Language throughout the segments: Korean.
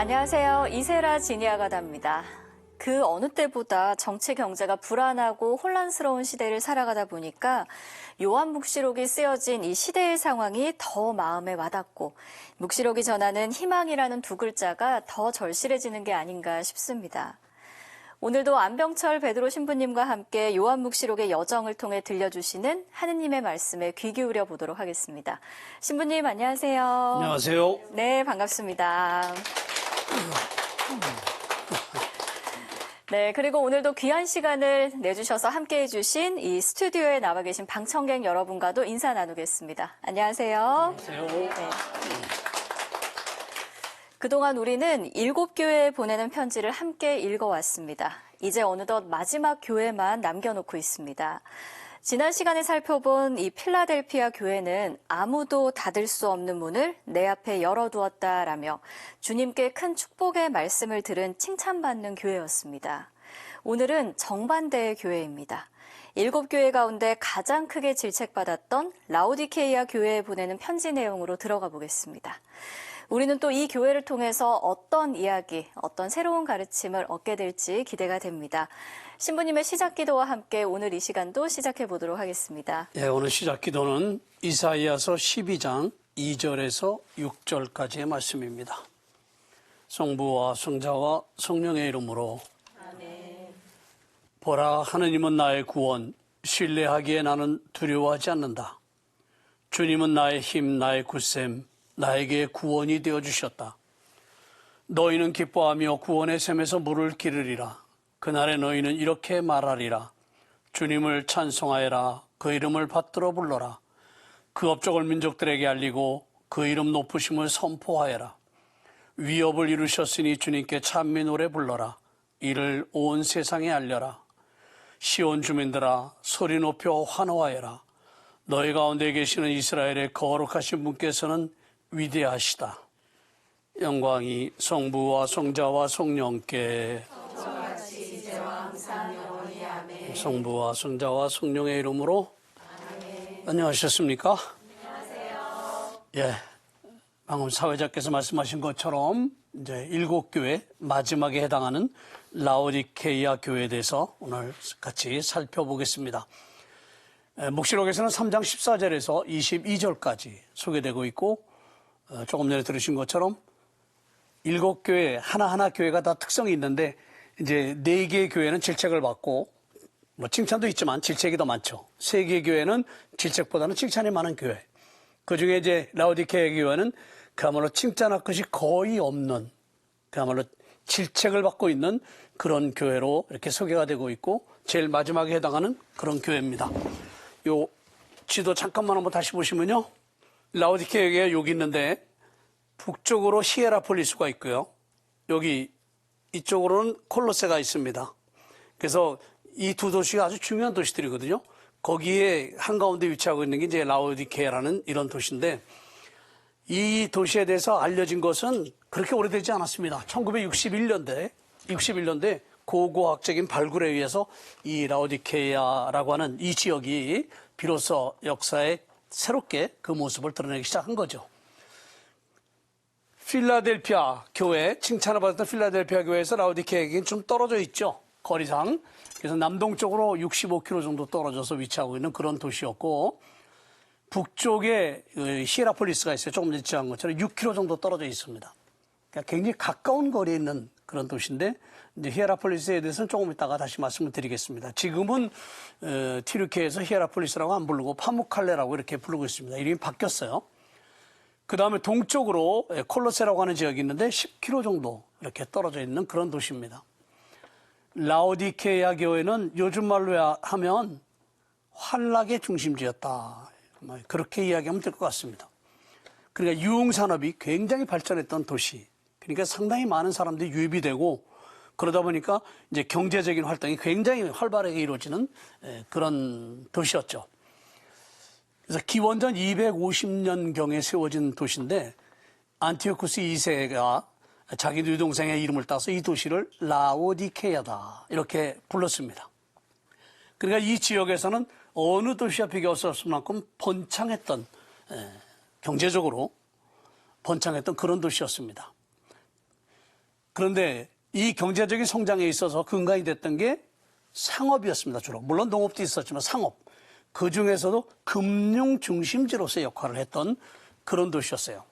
안녕하세요. 이세라 지니아가다입니다. 그 어느 때보다 정치 경제가 불안하고 혼란스러운 시대를 살아가다 보니까 요한묵시록이 쓰여진 이 시대의 상황이 더 마음에 와닿고 묵시록이 전하는 희망이라는 두 글자가 더 절실해지는 게 아닌가 싶습니다. 오늘도 안병철 베드로 신부님과 함께 요한묵시록의 여정을 통해 들려주시는 하느님의 말씀에 귀 기울여 보도록 하겠습니다. 신부님 안녕하세요. 안녕하세요. 네, 반갑습니다. 네, 그리고 오늘도 귀한 시간을 내주셔서 함께해 주신 이 스튜디오에 나와 계신 방청객 여러분과도 인사 나누겠습니다. 안녕하세요. 안녕하세요. 네. 그동안 우리는 7교회에 보내는 편지를 함께 읽어왔습니다. 이제 어느덧 마지막 교회만 남겨놓고 있습니다. 지난 시간에 살펴본 이 필라델피아 교회는 아무도 닫을 수 없는 문을 내 앞에 열어두었다라며 주님께 큰 축복의 말씀을 들은 칭찬받는 교회였습니다. 오늘은 정반대의 교회입니다. 7교회 가운데 가장 크게 질책받았던 라오디케이아 교회에 보내는 편지 내용으로 들어가 보겠습니다. 우리는 또 이 교회를 통해서 어떤 이야기, 어떤 새로운 가르침을 얻게 될지 기대가 됩니다. 신부님의 시작 기도와 함께 오늘 이 시간도 시작해 보도록 하겠습니다. 네, 오늘 시작 기도는 이사이아서 12장 2절에서 6절까지의 말씀입니다. 성부와 성자와 성령의 이름으로 아멘. 보라, 하느님은 나의 구원, 신뢰하기에 나는 두려워하지 않는다. 주님은 나의 힘, 나의 굳셈, 나에게 구원이 되어주셨다. 너희는 기뻐하며 구원의 샘에서 물을 기르리라. 그날에 너희는 이렇게 말하리라. 주님을 찬송하여라. 그 이름을 받들어 불러라. 그 업적을 민족들에게 알리고 그 이름 높으심을 선포하여라. 위업을 이루셨으니 주님께 찬미 노래 불러라. 이를 온 세상에 알려라. 시온 주민들아, 소리 높여 환호하여라. 너희 가운데 계시는 이스라엘의 거룩하신 분께서는 위대하시다. 영광이 성부와 성자와 성령께 성부와 성자와 성령의 이름으로 안녕하셨습니까? 안녕하세요. 예, 방금 사회자께서 말씀하신 것처럼 이제 7교회 마지막에 해당하는 라오디케이아 교회에 대해서 오늘 같이 살펴보겠습니다. 묵시록에서는 3장 14절에서 22절까지 소개되고 있고 조금 전에 들으신 것처럼 7교회 하나하나 교회가 다 특성이 있는데 이제 4개의 교회는 질책을 받고 뭐 칭찬도 있지만 질책이 더 많죠. 3개의 교회는 질책보다는 칭찬이 많은 교회. 그중에 이제 라오디케이아 교회는 그야말로 칭찬할 것이 거의 없는 그야말로 질책을 받고 있는 그런 교회로 이렇게 소개가 되고 있고 제일 마지막에 해당하는 그런 교회입니다. 요 지도 잠깐만 한번 다시 보시면요. 라오디케이아가 여기 있는데 북쪽으로 히에라폴리스가 있고요. 여기 이쪽으로는 콜로세가 있습니다. 그래서 이 두 도시가 아주 중요한 도시들이거든요. 거기에 한가운데 위치하고 있는 게 이제 라오디케이아라는 이런 도시인데 이 도시에 대해서 알려진 것은 그렇게 오래되지 않았습니다. 1961년대 고고학적인 발굴에 의해서 이 라오디케이아라고 하는 이 지역이 비로소 역사에 새롭게 그 모습을 드러내기 시작한 거죠. 필라델피아 교회, 칭찬을 받았던 필라델피아 교회에서 라오디케이아에겐 좀 떨어져 있죠. 거리상. 그래서 남동쪽으로 65km 정도 떨어져서 위치하고 있는 그런 도시였고 북쪽에 히에라폴리스가 있어요. 조금 전에 지적한 것처럼 6km 정도 떨어져 있습니다. 그러니까 굉장히 가까운 거리에 있는 그런 도시인데 이제 히에라폴리스에 대해서는 조금 이따가 다시 말씀을 드리겠습니다. 지금은 티르키에서 히에라폴리스라고 안 부르고 파무칼레라고 이렇게 부르고 있습니다. 이름이 바뀌었어요. 그 다음에 동쪽으로 콜로세라고 하는 지역이 있는데 10km 정도 이렇게 떨어져 있는 그런 도시입니다. 라오디케이아 교회는 요즘 말로 하면 환락의 중심지였다. 그렇게 이야기하면 될 것 같습니다. 그러니까 유흥산업이 굉장히 발전했던 도시. 그러니까 상당히 많은 사람들이 유입이 되고 그러다 보니까 이제 경제적인 활동이 굉장히 활발하게 이루어지는 그런 도시였죠. 그래서 기원전 250년경에 세워진 도시인데 안티오쿠스 2세가 자기 유동생의 이름을 따서 이 도시를 라오디케이아다 이렇게 불렀습니다. 그러니까 이 지역에서는 어느 도시와 비교할 수 없을 만큼 번창했던 경제적으로 번창했던 그런 도시였습니다. 그런데 이 경제적인 성장에 있어서 근간이 됐던 게 상업이었습니다, 주로. 물론 농업도 있었지만 상업. 그 중에서도 금융 중심지로서의 역할을 했던 그런 도시였어요.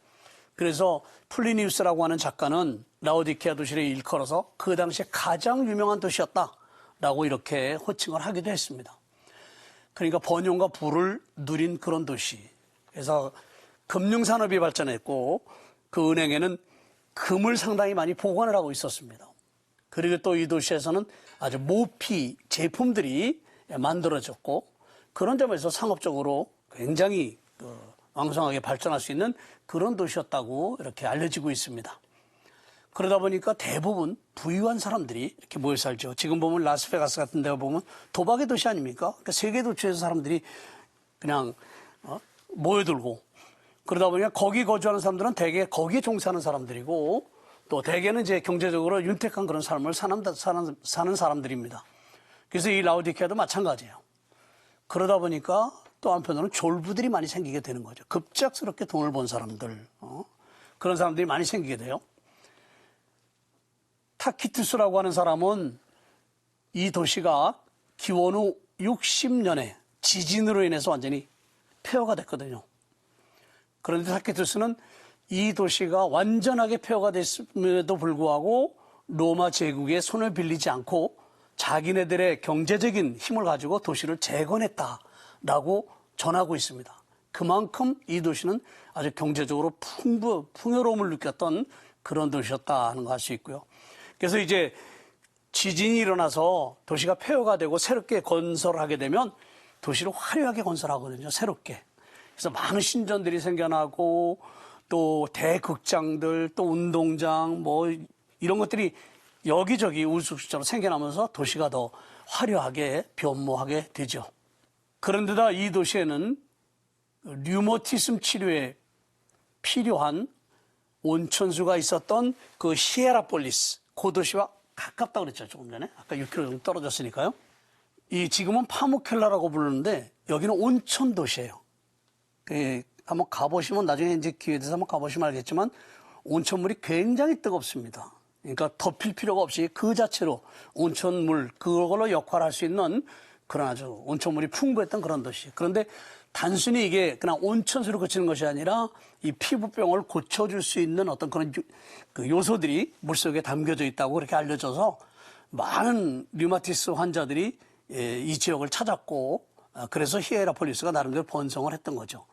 그래서 플리니우스라고 하는 작가는 라오디케아 도시를 일컬어서 그 당시에 가장 유명한 도시였다라고 이렇게 호칭을 하기도 했습니다. 그러니까 번영과 부를 누린 그런 도시. 그래서 금융산업이 발전했고 그 은행에는 금을 상당히 많이 보관을 하고 있었습니다. 그리고 또 이 도시에서는 아주 모피 제품들이 만들어졌고 그런 점에서 상업적으로 굉장히 왕성하게 발전할 수 있는 그런 도시였다고 이렇게 알려지고 있습니다. 그러다 보니까 대부분 부유한 사람들이 이렇게 모여 살죠. 지금 보면 라스베가스 같은 데 보면 도박의 도시 아닙니까? 그러니까 세계 도시에서 사람들이 그냥 모여들고 그러다 보니까 거기 거주하는 사람들은 대개 거기에 종사하는 사람들이고 또 대개는 이제 경제적으로 윤택한 그런 삶을 사는 사람들입니다. 그래서 이 라오디케아도 마찬가지예요. 그러다 보니까 또 한편으로는 졸부들이 많이 생기게 되는 거죠. 급작스럽게 돈을 번 사람들, 그런 사람들이 많이 생기게 돼요. 타키투스라고 하는 사람은 이 도시가 기원 후 60년에 지진으로 인해서 완전히 폐허가 됐거든요. 그런데 타키투스는 이 도시가 완전하게 폐허가 됐음에도 불구하고 로마 제국의 손을 빌리지 않고 자기네들의 경제적인 힘을 가지고 도시를 재건했다라고 전하고 있습니다. 그만큼 이 도시는 아주 경제적으로 풍요로움을 느꼈던 그런 도시였다 하는 거 알 수 있고요. 그래서 이제 지진이 일어나서 도시가 폐허가 되고 새롭게 건설하게 되면 도시를 화려하게 건설하거든요. 새롭게. 그래서 많은 신전들이 생겨나고 또 대극장들 또 운동장 뭐 이런 것들이 여기저기 우후죽순처럼 생겨나면서 도시가 더 화려하게 변모하게 되죠. 그런데다 이 도시에는 류머티즘 치료에 필요한 온천수가 있었던 그 히에라폴리스, 그 도시와 가깝다고 그랬죠. 조금 전에. 아까 6km 정도 떨어졌으니까요. 이 지금은 파무켈라라고 부르는데 여기는 온천 도시예요. 한번 가보시면 나중에 이제 기회 돼서 한번 가보시면 알겠지만 온천물이 굉장히 뜨겁습니다. 그러니까 덮일 필요가 없이 그 자체로 온천물 그걸로 역할할 수 있는 그런 아주 온천물이 풍부했던 그런 도시. 그런데 단순히 이게 그냥 온천수로 그치는 것이 아니라 이 피부병을 고쳐줄 수 있는 어떤 그런 그 요소들이 물속에 담겨져 있다고 그렇게 알려져서 많은 류마티스 환자들이 이 지역을 찾았고 그래서 히에라폴리스가 나름대로 번성을 했던 거죠.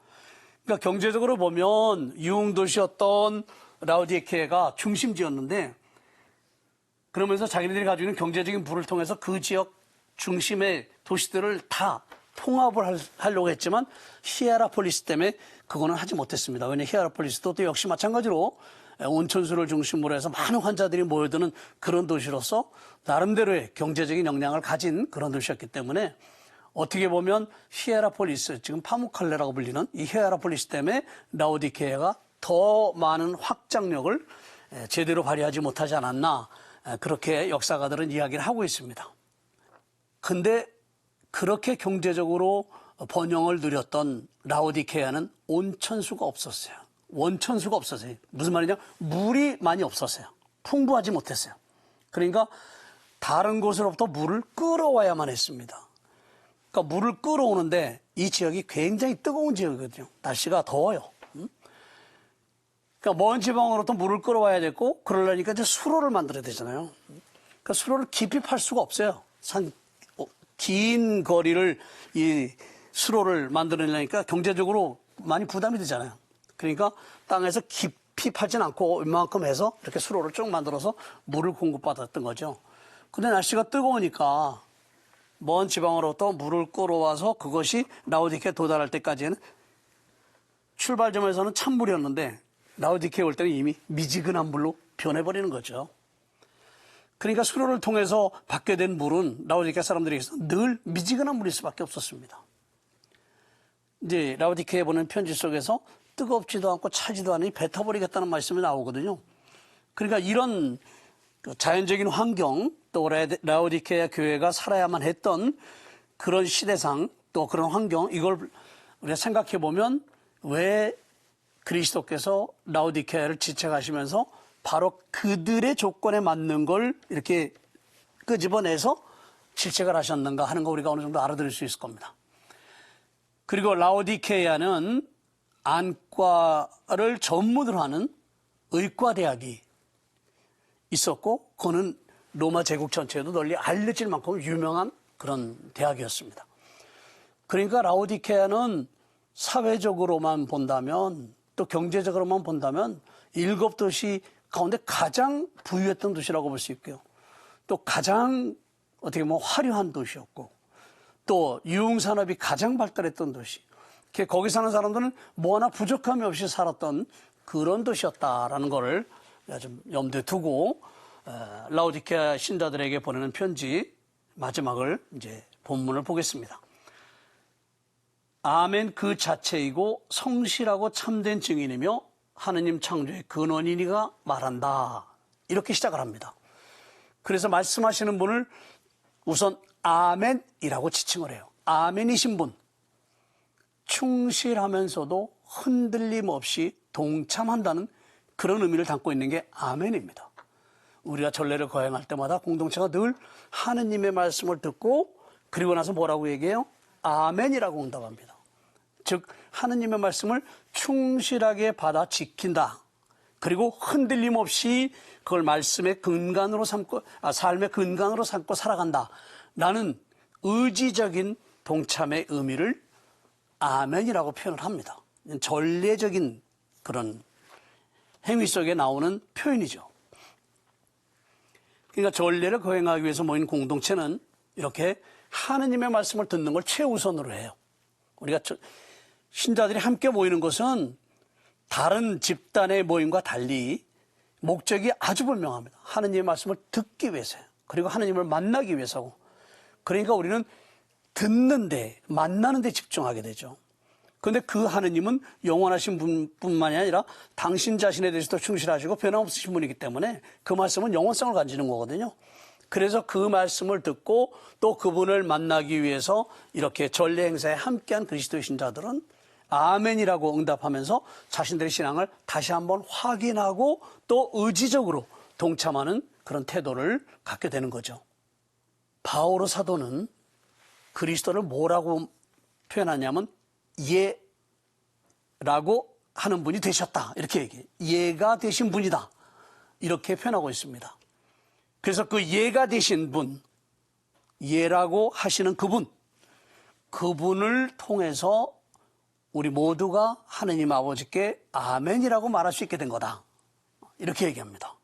그러니까 경제적으로 보면 유흥도시였던 라오디케아가 중심지였는데 그러면서 자기네들이 가지고 있는 경제적인 부를 통해서 그 지역 중심의 도시들을 다 통합을 하려고 했지만 히에라폴리스 때문에 그거는 하지 못했습니다. 왜냐하면 히에라폴리스도 또 역시 마찬가지로 온천수를 중심으로 해서 많은 환자들이 모여드는 그런 도시로서 나름대로의 경제적인 역량을 가진 그런 도시였기 때문에 어떻게 보면 히에라폴리스, 지금 파무칼레라고 불리는 이 히에라폴리스 때문에 라오디케아가 더 많은 확장력을 제대로 발휘하지 못하지 않았나 그렇게 역사가들은 이야기를 하고 있습니다. 근데 그렇게 경제적으로 번영을 누렸던 라오디케아는 온천수가 없었어요. 원천수가 없었어요. 무슨 말이냐? 물이 많이 없었어요. 풍부하지 못했어요. 그러니까 다른 곳으로부터 물을 끌어와야만 했습니다. 그러니까 물을 끌어오는데 이 지역이 굉장히 뜨거운 지역이거든요. 날씨가 더워요. 그러니까 먼 지방으로부터 물을 끌어와야 됐고 그러려니까 이제 수로를 만들어야 되잖아요. 그러니까 수로를 깊이 팔 수가 없어요. 긴 거리를 이 수로를 만들어내니까 경제적으로 많이 부담이 되잖아요. 그러니까 땅에서 깊이 파진 않고 웬만큼 해서 이렇게 수로를 쭉 만들어서 물을 공급받았던 거죠. 근데 날씨가 뜨거우니까 먼 지방으로부터 물을 끌어와서 그것이 라오디케아에 도달할 때까지는 출발점에서는 찬물이었는데 라오디케아에 올 때는 이미 미지근한 물로 변해버리는 거죠. 그러니까 수로를 통해서 받게 된 물은 라오디케아 사람들에게서 늘 미지근한 물일 수밖에 없었습니다. 이제 라오디케아에 보낸 편지 속에서 뜨겁지도 않고 차지도 않으니 뱉어버리겠다는 말씀이 나오거든요. 그러니까 이런 자연적인 환경 또 라오디케아 교회가 살아야만 했던 그런 시대상 또 그런 환경 이걸 우리가 생각해 보면 왜 그리스도께서 라오디케아를 지책하시면서 바로 그들의 조건에 맞는 걸 이렇게 끄집어내서 질책을 하셨는가 하는 거 우리가 어느 정도 알아들을 수 있을 겁니다. 그리고 라오디케이아는 안과를 전문으로 하는 의과대학이 있었고 그거는 로마 제국 전체에도 널리 알려질 만큼 유명한 그런 대학이었습니다. 그러니까 라오디케아는 사회적으로만 본다면 또 경제적으로만 본다면 7도시 가운데 가장 부유했던 도시라고 볼 수 있고요. 또 가장 어떻게 보면 화려한 도시였고 또 유흥산업이 가장 발달했던 도시. 거기 사는 사람들은 뭐 하나 부족함이 없이 살았던 그런 도시였다라는 거를 좀 염두에 두고 라오디케아 신자들에게 보내는 편지 마지막을 이제 본문을 보겠습니다. 아멘 그 자체이고 성실하고 참된 증인이며 하느님 창조의 근원이니가 말한다. 이렇게 시작을 합니다. 그래서 말씀하시는 분을 우선 아멘이라고 지칭을 해요. 아멘이신 분. 충실하면서도 흔들림 없이 동참한다는 그런 의미를 담고 있는 게 아멘입니다. 우리가 전례를 거행할 때마다 공동체가 늘 하느님의 말씀을 듣고 그리고 나서 뭐라고 얘기해요? 아멘이라고 응답합니다. 즉 하느님의 말씀을 충실하게 받아 지킨다. 그리고 흔들림 없이 그걸 말씀의 근간으로 삼고 삶의 근간으로 삼고 살아간다. 라는 의지적인 동참의 의미를 아멘이라고 표현을 합니다. 전례적인 그런 행위 속에 나오는 표현이죠. 그러니까 전례를 거행하기 위해서 모인 공동체는 이렇게 하느님의 말씀을 듣는 걸 최우선으로 해요. 우리가 신자들이 함께 모이는 것은 다른 집단의 모임과 달리 목적이 아주 분명합니다. 하느님의 말씀을 듣기 위해서요. 그리고 하느님을 만나기 위해서고. 그러니까 우리는 듣는데 만나는 데 집중하게 되죠. 그런데 그 하느님은 영원하신 분뿐만이 아니라 당신 자신에 대해서도 충실하시고 변함없으신 분이기 때문에 그 말씀은 영원성을 가지는 거거든요. 그래서 그 말씀을 듣고 또 그분을 만나기 위해서 이렇게 전례 행사에 함께한 그리스도의 신자들은 아멘이라고 응답하면서 자신들의 신앙을 다시 한번 확인하고 또 의지적으로 동참하는 그런 태도를 갖게 되는 거죠. 바오로 사도는 그리스도를 뭐라고 표현하냐면 예라고 하는 분이 되셨다. 이렇게 얘기해요. 예가 되신 분이다. 이렇게 표현하고 있습니다. 그래서 그 예가 되신 분, 예라고 하시는 그분을 통해서 우리 모두가 하느님 아버지께 아멘이라고 말할 수 있게 된 거다. 이렇게 얘기합니다.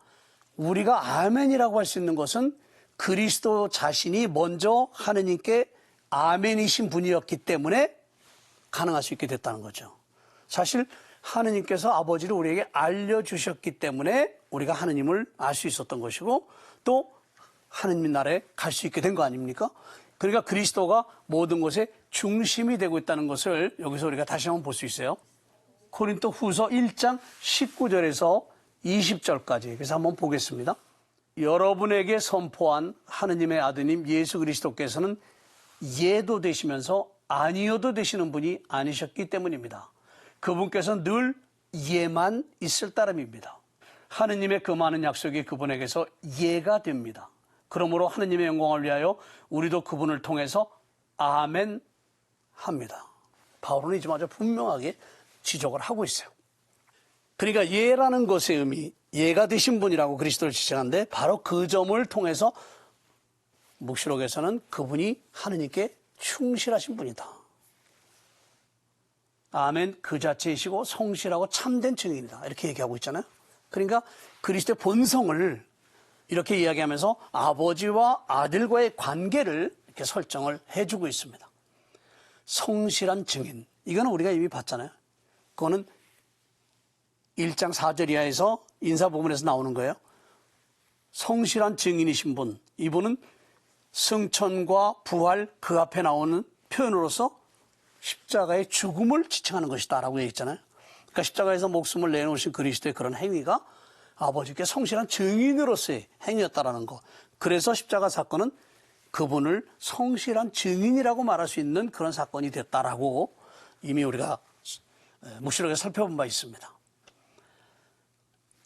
우리가 아멘이라고 할 수 있는 것은 그리스도 자신이 먼저 하느님께 아멘이신 분이었기 때문에 가능할 수 있게 됐다는 거죠. 사실 하느님께서 아버지를 우리에게 알려주셨기 때문에 우리가 하느님을 알 수 있었던 것이고 또 하느님 나라에 갈 수 있게 된 거 아닙니까? 그러니까 그리스도가 모든 것의 중심이 되고 있다는 것을 여기서 우리가 다시 한번 볼 수 있어요. 고린도 후서 1장 19절에서 20절까지 그래서 한번 보겠습니다. 여러분에게 선포한 하느님의 아드님 예수 그리스도께서는 예도 되시면서 아니어도 되시는 분이 아니셨기 때문입니다. 그분께서는 늘 예만 있을 따름입니다. 하느님의 그 많은 약속이 그분에게서 예가 됩니다. 그러므로 하느님의 영광을 위하여 우리도 그분을 통해서 아멘 합니다. 바울은 이제 아주 분명하게 지적을 하고 있어요. 그러니까 예라는 것의 의미, 예가 되신 분이라고 그리스도를 지칭하는데 바로 그 점을 통해서 묵시록에서는 그분이 하느님께 충실하신 분이다. 아멘 그 자체이시고 성실하고 참된 증인이다. 이렇게 얘기하고 있잖아요. 그러니까 그리스도의 본성을 이렇게 이야기하면서 아버지와 아들과의 관계를 이렇게 설정을 해주고 있습니다. 성실한 증인. 이거는 우리가 이미 봤잖아요. 그거는 1장 4절 이하에서 인사 부분에서 나오는 거예요. 성실한 증인이신 분. 이분은 승천과 부활 그 앞에 나오는 표현으로서 십자가의 죽음을 지칭하는 것이다 라고 얘기했잖아요. 그러니까 십자가에서 목숨을 내놓으신 그리스도의 그런 행위가 아버지께 성실한 증인으로서의 행위였다라는 거. 그래서 십자가 사건은 그분을 성실한 증인이라고 말할 수 있는 그런 사건이 됐다라고 이미 우리가 묵시록에 살펴본 바 있습니다.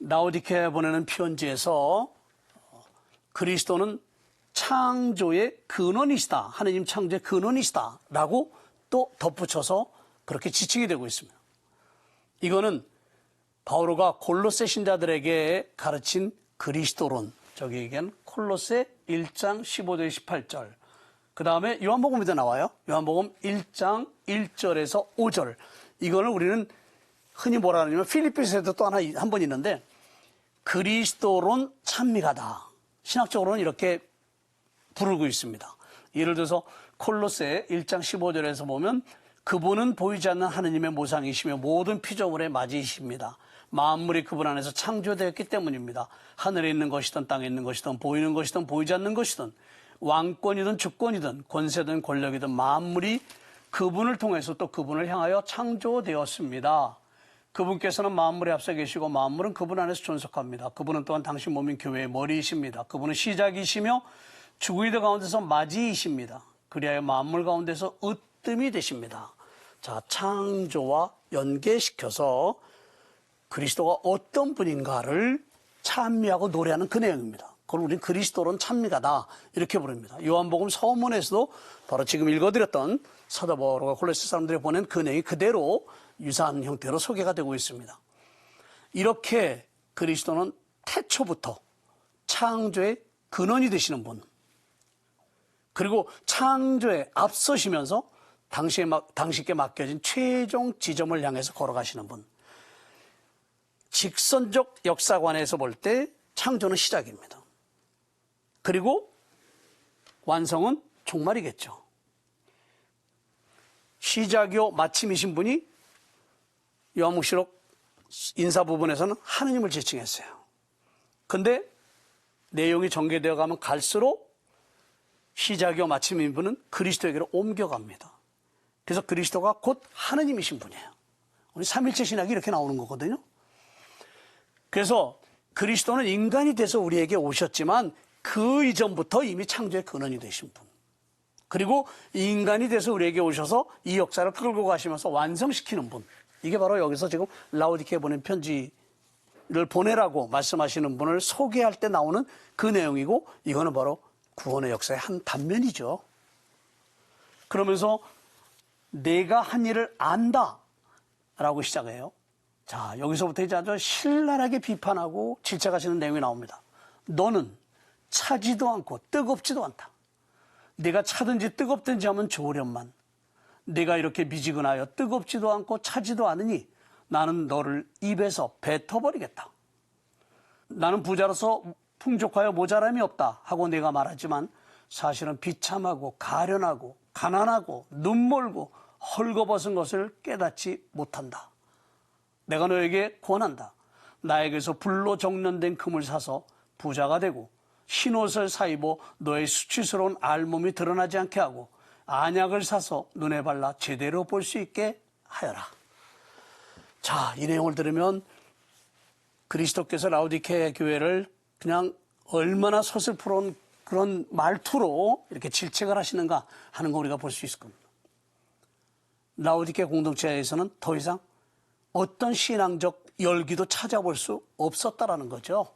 라오디케아에 보내는 편지에서 그리스도는 창조의 근원이시다. 하느님 창조의 근원이시다. 라고 또 덧붙여서 그렇게 지칭이 되고 있습니다. 이거는 바오로가 골로새 신자들에게 가르친 그리스도론, 저기 얘기한 콜로새 1장 15절 18절, 그 다음에 요한복음에도 나와요. 요한복음 1장 1절에서 5절. 이거는 우리는 흔히 뭐라 하냐면 필리핀에서도 또 한 번 있는데 그리스도론 찬미가다. 신학적으로는 이렇게 부르고 있습니다. 예를 들어서 콜로새 1장 15절에서 보면 그분은 보이지 않는 하느님의 모상이시며 모든 피조물의 맞이이십니다. 만물이 그분 안에서 창조되었기 때문입니다. 하늘에 있는 것이든 땅에 있는 것이든 보이는 것이든 보이지 않는 것이든 왕권이든 주권이든 권세든 권력이든 만물이 그분을 통해서 또 그분을 향하여 창조되었습니다. 그분께서는 만물에 앞서 계시고 만물은 그분 안에서 존속합니다. 그분은 또한 당신 몸인 교회의 머리이십니다. 그분은 시작이시며 죽은 이들 가운데서 맞이이십니다. 그리하여 만물 가운데서 으뜸이 되십니다. 자, 창조와 연계시켜서 그리스도가 어떤 분인가를 찬미하고 노래하는 그 내용입니다. 그걸 우리는 그리스도론 찬미가다 이렇게 부릅니다. 요한복음 서문에서도 바로 지금 읽어드렸던 사도 바오로가 골로새 사람들에 보낸 그 내용이 그대로 유사한 형태로 소개가 되고 있습니다. 이렇게 그리스도는 태초부터 창조의 근원이 되시는 분, 그리고 창조에 앞서시면서 당신께 맡겨진 최종 지점을 향해서 걸어가시는 분, 직선적 역사관에서 볼 때 창조는 시작입니다. 그리고 완성은 종말이겠죠. 시작이요 마침이신 분이 요한묵시록 인사 부분에서는 하느님을 지칭했어요. 근데 내용이 전개되어 가면 갈수록 시작이요 마침인 분은 그리스도에게로 옮겨갑니다. 그래서 그리스도가 곧 하느님이신 분이에요. 우리 삼일체 신학이 이렇게 나오는 거거든요. 그래서 그리스도는 인간이 돼서 우리에게 오셨지만 그 이전부터 이미 창조의 근원이 되신 분, 그리고 인간이 돼서 우리에게 오셔서 이 역사를 끌고 가시면서 완성시키는 분, 이게 바로 여기서 지금 라오디케에 보낸 편지를 보내라고 말씀하시는 분을 소개할 때 나오는 그 내용이고, 이거는 바로 구원의 역사의 한 단면이죠. 그러면서 내가 한 일을 안다 라고 시작해요. 자, 여기서부터 이제 아주 신랄하게 비판하고 질책하시는 내용이 나옵니다. 너는 차지도 않고 뜨겁지도 않다. 내가 차든지 뜨겁든지 하면 좋으련만 내가 이렇게 미지근하여 뜨겁지도 않고 차지도 않으니 나는 너를 입에서 뱉어버리겠다. 나는 부자로서 풍족하여 모자람이 없다 하고 내가 말하지만 사실은 비참하고 가련하고 가난하고 눈멀고 헐거벗은 것을 깨닫지 못한다. 내가 너에게 권한다. 나에게서 불로 정련된 금을 사서 부자가 되고 흰옷을 사입어 너의 수치스러운 알몸이 드러나지 않게 하고 안약을 사서 눈에 발라 제대로 볼 수 있게 하여라. 자, 이 내용을 들으면 그리스도께서 라오디케아 교회를 그냥 얼마나 서슬프러운 그런 말투로 이렇게 질책을 하시는가 하는 거 우리가 볼 수 있을 겁니다. 라오디케아 공동체에서는 더 이상 어떤 신앙적 열기도 찾아볼 수 없었다라는 거죠.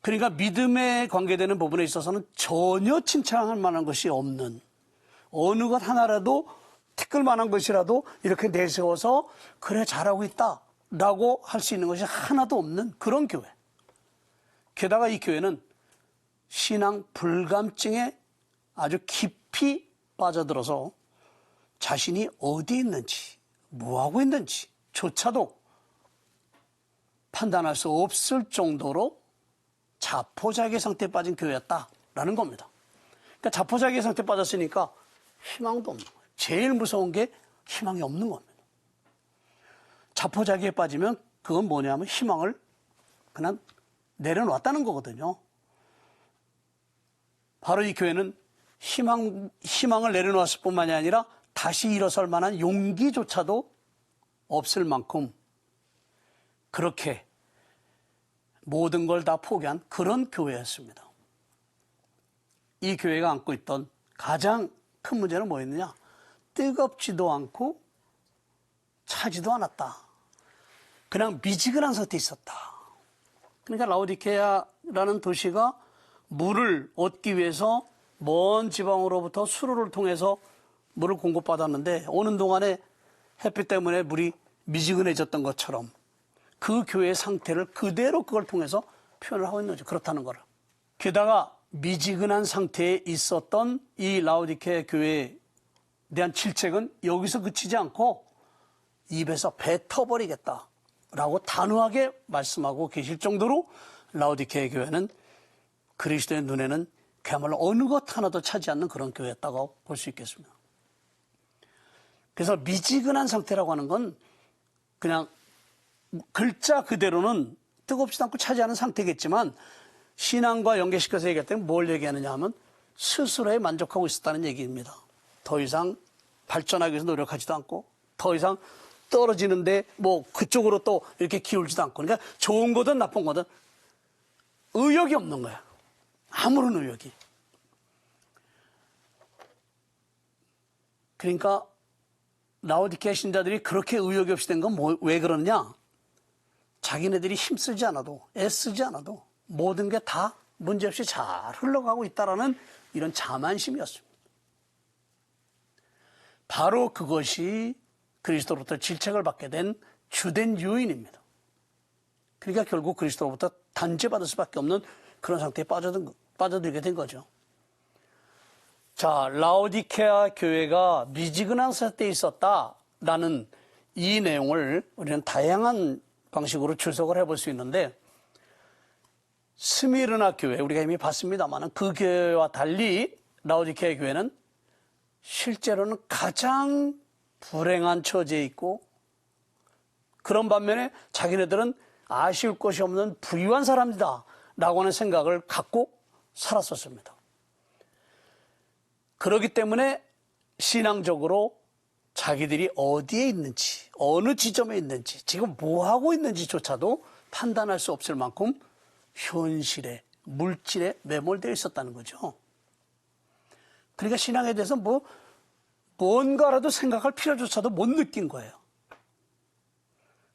그러니까 믿음에 관계되는 부분에 있어서는 전혀 칭찬할 만한 것이 없는, 어느 것 하나라도 티끌 만한 것이라도 이렇게 내세워서 그래 잘하고 있다라고 할 수 있는 것이 하나도 없는 그런 교회. 게다가 이 교회는 신앙 불감증에 아주 깊이 빠져들어서 자신이 어디에 있는지 뭐하고 있는지 조차도 판단할 수 없을 정도로 자포자기 상태에 빠진 교회였다라는 겁니다. 그러니까 자포자기 상태에 빠졌으니까 희망도 없는 거예요. 제일 무서운 게 희망이 없는 겁니다. 자포자기에 빠지면 그건 뭐냐면 희망을 그냥 내려놨다는 거거든요. 바로 이 교회는 희망을 내려놓았을 뿐만이 아니라 다시 일어설 만한 용기조차도 없을 만큼 그렇게 모든 걸 다 포기한 그런 교회였습니다. 이 교회가 안고 있던 가장 큰 문제는 뭐였느냐? 뜨겁지도 않고 차지도 않았다. 그냥 미지근한 상태에 있었다. 그러니까 라오디케아라는 도시가 물을 얻기 위해서 먼 지방으로부터 수로를 통해서 물을 공급받았는데 오는 동안에 햇빛 때문에 물이 미지근해졌던 것처럼 그 교회의 상태를 그대로 그걸 통해서 표현을 하고 있는 거죠. 그렇다는 거를. 게다가 미지근한 상태에 있었던 이 라오디케아 교회에 대한 질책은 여기서 그치지 않고 입에서 뱉어버리겠다라고 단호하게 말씀하고 계실 정도로 라오디케아 교회는 그리스도의 눈에는 그야말로 어느 것 하나도 차지 않는 그런 교회였다고 볼 수 있겠습니다. 그래서 미지근한 상태라고 하는 건 그냥 글자 그대로는 뜨겁지도 않고 차지 않은 상태겠지만 신앙과 연계시켜서 얘기할 때는 뭘 얘기하느냐 하면 스스로에 만족하고 있었다는 얘기입니다. 더 이상 발전하기 위해서 노력하지도 않고 더 이상 떨어지는데 뭐 그쪽으로 또 이렇게 기울지도 않고 그러니까 좋은 거든 나쁜 거든 의욕이 없는 거야. 아무런 의욕이. 그러니까 라오디케아 신자들이 그렇게 의욕이 없이 된 건 왜 그러느냐? 자기네들이 힘쓰지 않아도 애쓰지 않아도 모든 게 다 문제없이 잘 흘러가고 있다라는 이런 자만심이었습니다. 바로 그것이 그리스도로부터 질책을 받게 된 주된 요인입니다. 그러니까 결국 그리스도로부터 단죄받을 수밖에 없는 그런 상태에 빠져들게 된 거죠. 자, 라오디케아 교회가 미지근한 상태에 있었다라는 이 내용을 우리는 다양한 방식으로 출석을 해볼 수 있는데 스미르나 교회, 우리가 이미 봤습니다만 그 교회와 달리 라오디케아 교회는 실제로는 가장 불행한 처지에 있고 그런 반면에 자기네들은 아쉬울 것이 없는 부유한 사람이다 라고 하는 생각을 갖고 살았었습니다. 그렇기 때문에 신앙적으로 자기들이 어디에 있는지 어느 지점에 있는지 지금 뭐하고 있는지조차도 판단할 수 없을 만큼 현실에 물질에 매몰되어 있었다는 거죠. 그러니까 신앙에 대해서 뭔가라도 생각할 필요조차도 못 느낀 거예요.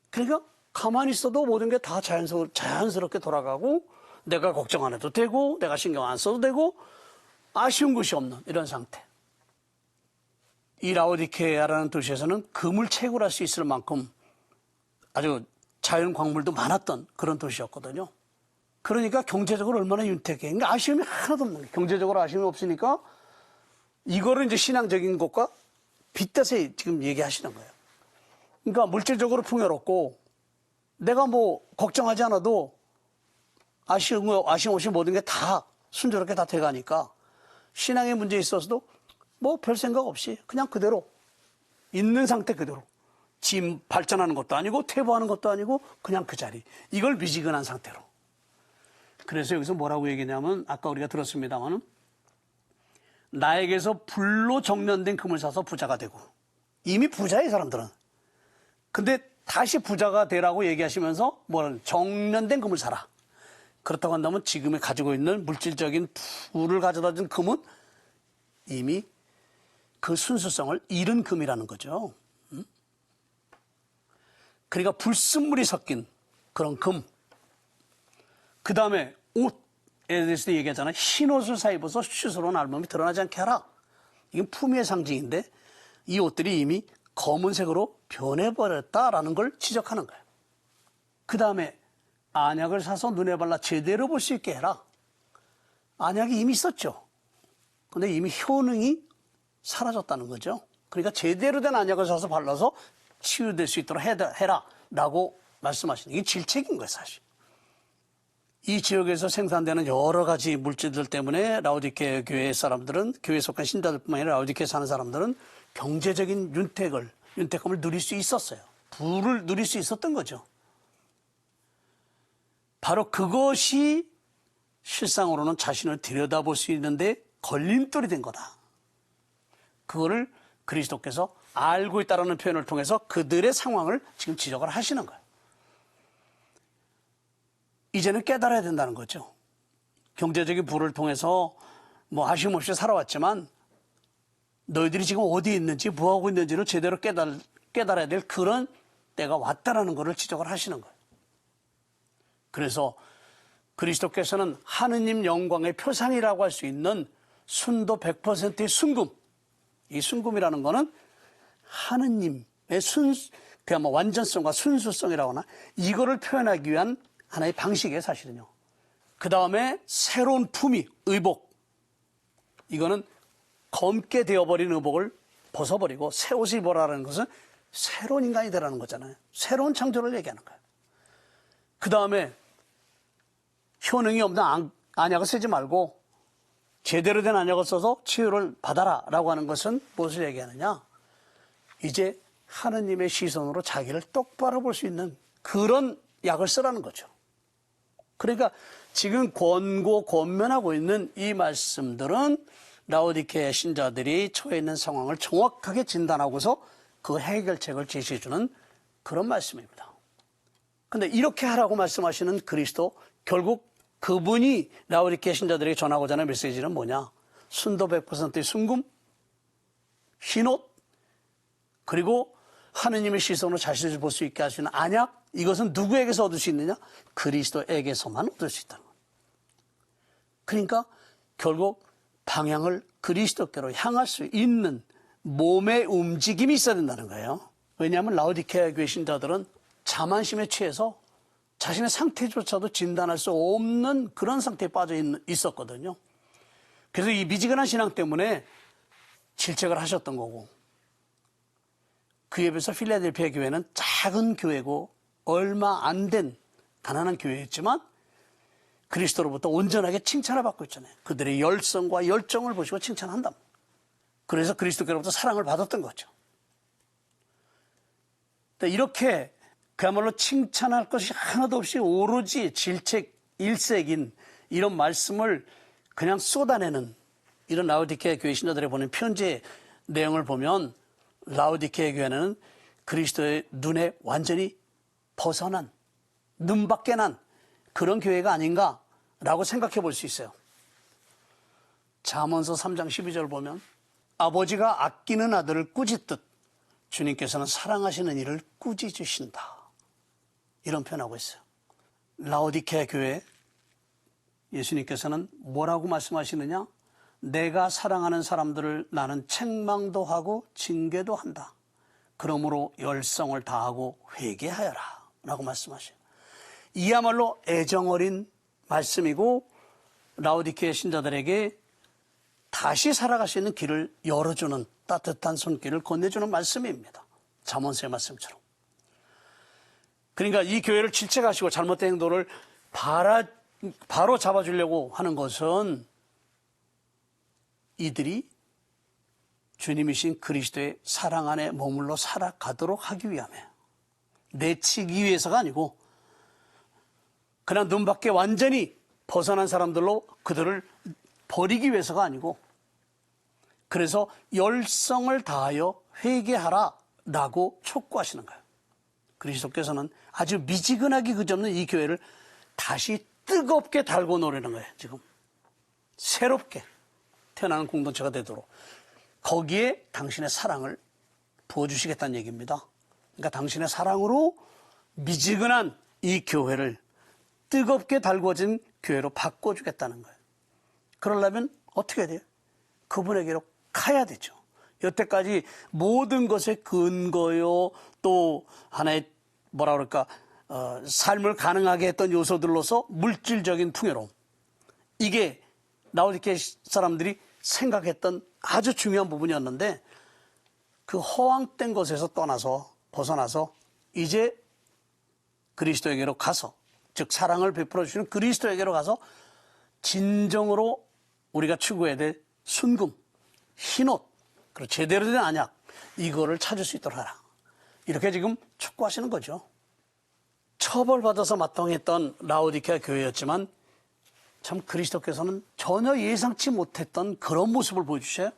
그러니까 가만히 있어도 모든 게 다 자연스럽게 돌아가고 내가 걱정 안 해도 되고 내가 신경 안 써도 되고 아쉬운 것이 없는 이런 상태. 이 라오디케아라는 도시에서는 금을 채굴할 수 있을 만큼 아주 자연 광물도 많았던 그런 도시였거든요. 그러니까 경제적으로 얼마나 윤택해. 그러니까 아쉬움이 하나도 없는 거예요. 경제적으로 아쉬움이 없으니까 이거를 이제 신앙적인 것과 빗대서 지금 얘기하시는 거예요. 그러니까 물질적으로 풍요롭고 내가 뭐 걱정하지 않아도 아쉬움 없이 모든 게 다 순조롭게 다 돼가니까 신앙의 문제에 있어서도 뭐 별 생각 없이 그냥 그대로 있는 상태 그대로 지금 발전하는 것도 아니고 퇴보하는 것도 아니고 그냥 그 자리. 이걸 미지근한 상태로. 그래서 여기서 뭐라고 얘기냐면 아까 우리가 들었습니다만 나에게서 불로 정련된 금을 사서 부자가 되고 이미 부자의 사람들은. 근데 다시 부자가 되라고 얘기하시면서 정련된 금을 사라. 그렇다고 한다면 지금에 가지고 있는 물질적인 부를 가져다 준 금은 이미 그 순수성을 잃은 금이라는 거죠. 그러니까 불순물이 섞인 그런 금. 그 다음에 옷에 대해서 얘기하잖아요. 흰 옷을 사 입어서 수치스러운 알몸이 드러나지 않게 하라. 이건 품위의 상징인데 이 옷들이 이미 검은색으로 변해버렸다라는 걸 지적하는 거예요. 그 다음에 안약을 사서 눈에 발라 제대로 볼 수 있게 해라. 안약이 이미 있었죠. 근데 이미 효능이 사라졌다는 거죠. 그러니까 제대로 된 안약을 사서 발라서 치유될 수 있도록 해라 라고 말씀하시는 이게 질책인 거예요, 사실. 이 지역에서 생산되는 여러 가지 물질들 때문에 라오디케아 교회 사람들은, 교회에 속한 신자들뿐만 아니라 라오디케아에 사는 사람들은 경제적인 윤택감을 누릴 수 있었어요. 부를 누릴 수 있었던 거죠. 바로 그것이 실상으로는 자신을 들여다볼 수 있는데 걸림돌이 된 거다. 그거를 그리스도께서 알고 있다는 표현을 통해서 그들의 상황을 지금 지적을 하시는 거예요. 이제는 깨달아야 된다는 거죠. 경제적인 부를 통해서 아쉬움 없이 살아왔지만 너희들이 지금 어디에 있는지 뭐하고 있는지를 제대로 깨달아야 될 그런 때가 왔다라는 것을 지적을 하시는 거예요. 그래서 그리스도께서는 하느님 영광의 표상이라고 할 수 있는 순도 100%의 순금, 이 순금이라는 거는 하느님의 그야말로 완전성과 순수성이라고 하나, 이거를 표현하기 위한 하나의 방식이에요, 사실은요. 그 다음에 새로운 품위, 의복. 이거는 검게 되어버린 의복을 벗어버리고 새 옷을 입어라는 것은 새로운 인간이 되라는 거잖아요. 새로운 창조를 얘기하는 거예요. 그 다음에 효능이 없는 안약을 쓰지 말고 제대로 된 안약을 써서 치유를 받아라 라고 하는 것은 무엇을 얘기하느냐? 이제 하느님의 시선으로 자기를 똑바로 볼 수 있는 그런 약을 쓰라는 거죠. 그러니까 지금 권면하고 있는 이 말씀들은 라오디케아 신자들이 처해 있는 상황을 정확하게 진단하고서 그 해결책을 제시해주는 그런 말씀입니다. 그런데 이렇게 하라고 말씀하시는 그리스도, 결국 그분이 라오디케아 신자들에게 전하고자 하는 메시지는 뭐냐? 순도 100%의 순금, 흰옷, 그리고 하느님의 시선으로 자신을 볼 수 있게 할 수 있는 안약, 이것은 누구에게서 얻을 수 있느냐? 그리스도에게서만 얻을 수 있다는 거예요. 그러니까 결국 방향을 그리스도께로 향할 수 있는 몸의 움직임이 있어야 된다는 거예요. 왜냐하면 라오디케아 교회 신자들은 자만심에 취해서 자신의 상태조차도 진단할 수 없는 그런 상태에 빠져 있었거든요. 그래서 이 미지근한 신앙 때문에 질책을 하셨던 거고, 그에 비해서 필라델피아 교회는 작은 교회고 얼마 안 된 가난한 교회였지만 그리스도로부터 온전하게 칭찬을 받고 있잖아요. 그들의 열성과 열정을 보시고 칭찬한다. 그래서 그리스도께로부터 사랑을 받았던 거죠. 이렇게 그야말로 칭찬할 것이 하나도 없이 오로지 질책 일색인 이런 말씀을 그냥 쏟아내는 이런 라오디케아 교회 신자들에 보낸 편지의 내용을 보면 라오디케아 교회는 그리스도의 눈에 완전히 벗어난, 눈밖에 난 그런 교회가 아닌가라고 생각해 볼 수 있어요. 잠언서 3장 12절 보면 아버지가 아끼는 아들을 꾸짖듯 주님께서는 사랑하시는 이를 꾸짖으신다. 이런 표현하고 있어요. 라오디케아 교회 예수님께서는 뭐라고 말씀하시느냐? 내가 사랑하는 사람들을 나는 책망도 하고 징계도 한다. 그러므로 열성을 다하고 회개하여라 라고 말씀하셔요. 이야말로 애정어린 말씀이고 라오디케아 신자들에게 다시 살아갈 수 있는 길을 열어주는 따뜻한 손길을 건네주는 말씀입니다. 잠언서의 말씀처럼. 그러니까 이 교회를 질책하시고 잘못된 행동을 바로 잡아주려고 하는 것은 이들이 주님이신 그리스도의 사랑 안에 머물러 살아가도록 하기 위함이에요. 내치기 위해서가 아니고 그냥 눈 밖에 완전히 벗어난 사람들로 그들을 버리기 위해서가 아니고, 그래서 열성을 다하여 회개하라 라고 촉구하시는 거예요. 그리스도께서는 아주 미지근하게 그저없는 이 교회를 다시 뜨겁게 달고 노리는 거예요. 지금 새롭게 태어나는 공동체가 되도록 거기에 당신의 사랑을 부어주시겠다는 얘기입니다. 그러니까 당신의 사랑으로 미지근한 이 교회를 뜨겁게 달궈진 교회로 바꿔주겠다는 거예요. 그러려면 어떻게 해야 돼요? 그분에게로 가야 되죠. 여태까지 모든 것의 근거요, 또 하나의 뭐라 그럴까, 삶을 가능하게 했던 요소들로서 물질적인 풍요로움, 이게 라오디케아 사람들이 생각했던 아주 중요한 부분이었는데, 그 허황된 것에서 떠나서 벗어나서 이제 그리스도에게로 가서, 즉 사랑을 베풀어 주시는 그리스도에게로 가서 진정으로 우리가 추구해야 될 순금, 흰옷, 그리고 제대로 된 안약, 이거를 찾을 수 있도록 하라. 이렇게 지금 촉구하시는 거죠. 처벌받아서 마땅했던 라오디케아 교회였지만 참 그리스도께서는 전혀 예상치 못했던 그런 모습을 보여주셔요.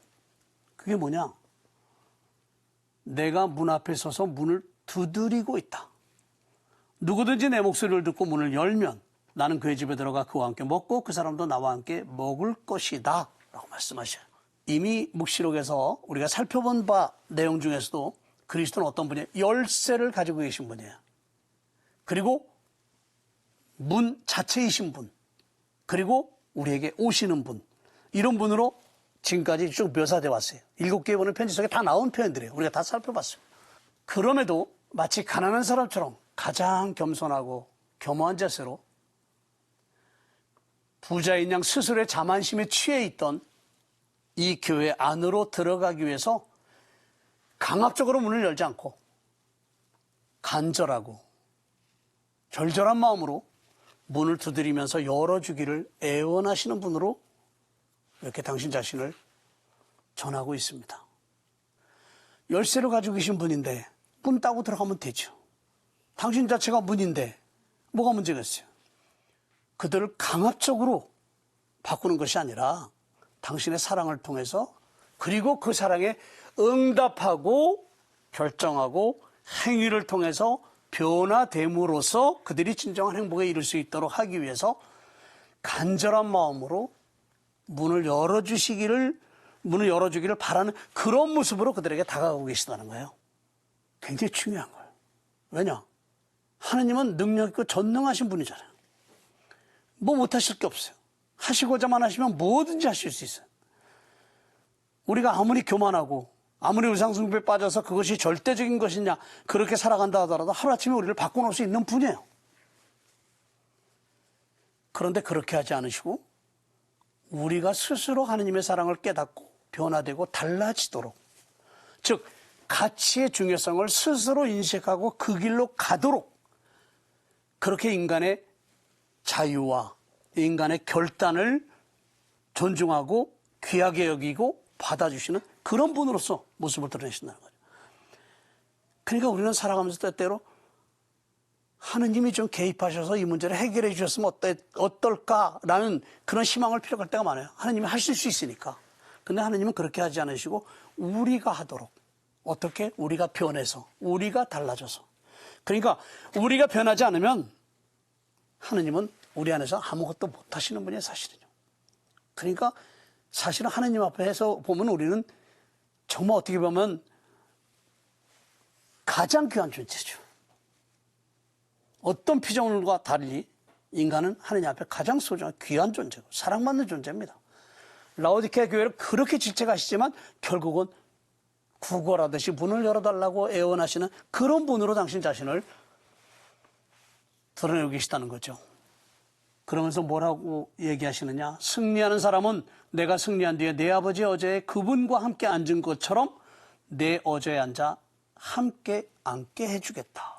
그게 뭐냐? 내가 문 앞에 서서 문을 두드리고 있다. 누구든지 내 목소리를 듣고 문을 열면 나는 그의 집에 들어가 그와 함께 먹고 그 사람도 나와 함께 먹을 것이다 라고 말씀하셔요. 이미 묵시록에서 우리가 살펴본 바 내용 중에서도 그리스도는 어떤 분이에요? 열쇠를 가지고 계신 분이에요. 그리고 문 자체이신 분, 그리고 우리에게 오시는 분, 이런 분으로 지금까지 쭉 묘사되어 왔어요. 7개의 보낸 편지 속에 다 나온 표현들이에요. 우리가 다 살펴봤어요. 그럼에도 마치 가난한 사람처럼 가장 겸손하고 겸허한 자세로 부자인 양 스스로의 자만심에 취해 있던 이 교회 안으로 들어가기 위해서 강압적으로 문을 열지 않고 간절하고 절절한 마음으로 문을 두드리면서 열어주기를 애원하시는 분으로 이렇게 당신 자신을 전하고 있습니다. 열쇠를 가지고 계신 분인데 문 따고 들어가면 되죠. 당신 자체가 문인데 뭐가 문제겠어요? 그들을 강압적으로 바꾸는 것이 아니라 당신의 사랑을 통해서, 그리고 그 사랑에 응답하고 결정하고 행위를 통해서 변화됨으로써 그들이 진정한 행복에 이를 수 있도록 하기 위해서 간절한 마음으로 문을 열어주기를 바라는 그런 모습으로 그들에게 다가가고 계시다는 거예요. 굉장히 중요한 거예요. 왜냐? 하느님은 능력 있고 전능하신 분이잖아요. 뭐 못하실 게 없어요. 하시고자만 하시면 뭐든지 하실 수 있어요. 우리가 아무리 교만하고 아무리 우상숭배에 빠져서 그것이 절대적인 것이냐 그렇게 살아간다 하더라도 하루아침에 우리를 바꿔놓을 수 있는 분이에요. 그런데 그렇게 하지 않으시고 우리가 스스로 하느님의 사랑을 깨닫고 변화되고 달라지도록, 즉 가치의 중요성을 스스로 인식하고 그 길로 가도록, 그렇게 인간의 자유와 인간의 결단을 존중하고 귀하게 여기고 받아주시는 그런 분으로서 모습을 드러내신다는 거죠. 그러니까 우리는 살아가면서 때때로 하느님이 좀 개입하셔서 이 문제를 해결해 주셨으면 어떨까라는 그런 희망을 피력할 때가 많아요. 하느님이 하실 수 있으니까. 근데 하느님은 그렇게 하지 않으시고 우리가 하도록, 어떻게? 우리가 변해서, 우리가 달라져서. 그러니까 우리가 변하지 않으면 하느님은 우리 안에서 아무것도 못 하시는 분이에요, 사실은요. 그러니까 사실은 하느님 앞에서 보면 우리는 정말 어떻게 보면 가장 귀한 존재죠. 어떤 피조물과 달리 인간은 하느님 앞에 가장 소중한 귀한 존재고 사랑받는 존재입니다. 라오디케아 교회를 그렇게 질책하시지만 결국은 구걸하듯이 문을 열어달라고 애원하시는 그런 분으로 당신 자신을 드러내고 계시다는 거죠. 그러면서 뭐라고 얘기하시느냐? 승리하는 사람은 내가 승리한 뒤에 내 아버지 어제에 그분과 함께 앉은 것처럼 내 어제에 앉아 함께 앉게 해주겠다.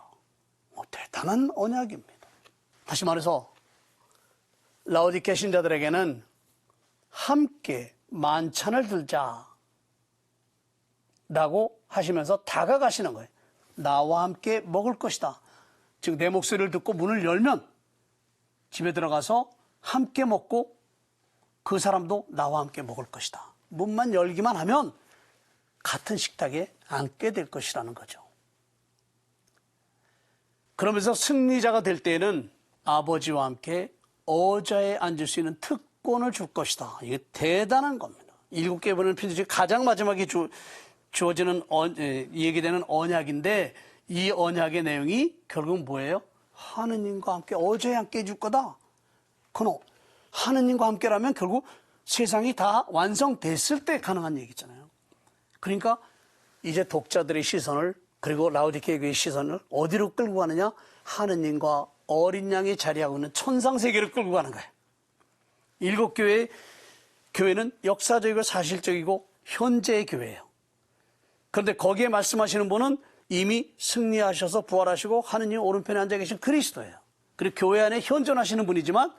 대단한 언약입니다. 다시 말해서 라오디케아 신자들에게는 함께 만찬을 들자 라고 하시면서 다가가시는 거예요. 나와 함께 먹을 것이다. 즉 내 목소리를 듣고 문을 열면 집에 들어가서 함께 먹고 그 사람도 나와 함께 먹을 것이다. 문만 열기만 하면 같은 식탁에 앉게 될 것이라는 거죠. 그러면서 승리자가 될 때에는 아버지와 함께 어자에 앉을 수 있는 특권을 줄 것이다. 이게 대단한 겁니다. 7개 보낸 편지 중에 가장 마지막에 주어지는 얘기되는 언약인데, 이 언약의 내용이 결국 뭐예요? 하느님과 함께 어제에 함께 해줄 거다. 그건 하느님과 함께라면 결국 세상이 다 완성됐을 때 가능한 얘기잖아요. 그러니까 이제 독자들의 시선을, 그리고 라오디케아 교회의 시선을 어디로 끌고 가느냐? 하느님과 어린 양이 자리하고 있는 천상세계로 끌고 가는 거예요. 7교회의 교회는 역사적이고 사실적이고 현재의 교회예요. 그런데 거기에 말씀하시는 분은 이미 승리하셔서 부활하시고 하느님 오른편에 앉아 계신 그리스도예요. 그리고 교회 안에 현존하시는 분이지만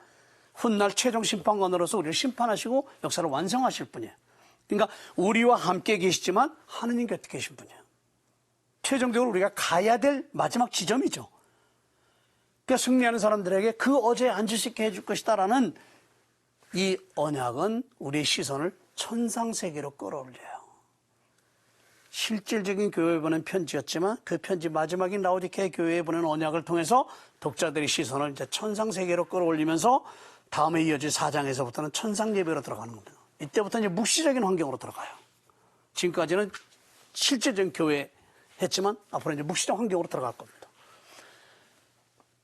훗날 최종 심판관으로서 우리를 심판하시고 역사를 완성하실 분이에요. 그러니까 우리와 함께 계시지만 하느님 곁에 계신 분이에요. 최종적으로 우리가 가야 될 마지막 지점이죠. 그러니까 승리하는 사람들에게 그 어제에 앉을 수 있게 해줄 것이다라는 이 언약은 우리의 시선을 천상세계로 끌어올려요. 실질적인 교회에 보낸 편지였지만 그 편지 마지막인 라오디케아 교회에 보낸 언약을 통해서 독자들의 시선을 이제 천상세계로 끌어올리면서 다음에 이어질 4장에서부터는 천상예배로 들어가는 겁니다. 이때부터 이제 묵시적인 환경으로 들어가요. 지금까지는 실질적인 교회, 했지만 앞으로 이제 묵시적 환경으로 들어갈 겁니다.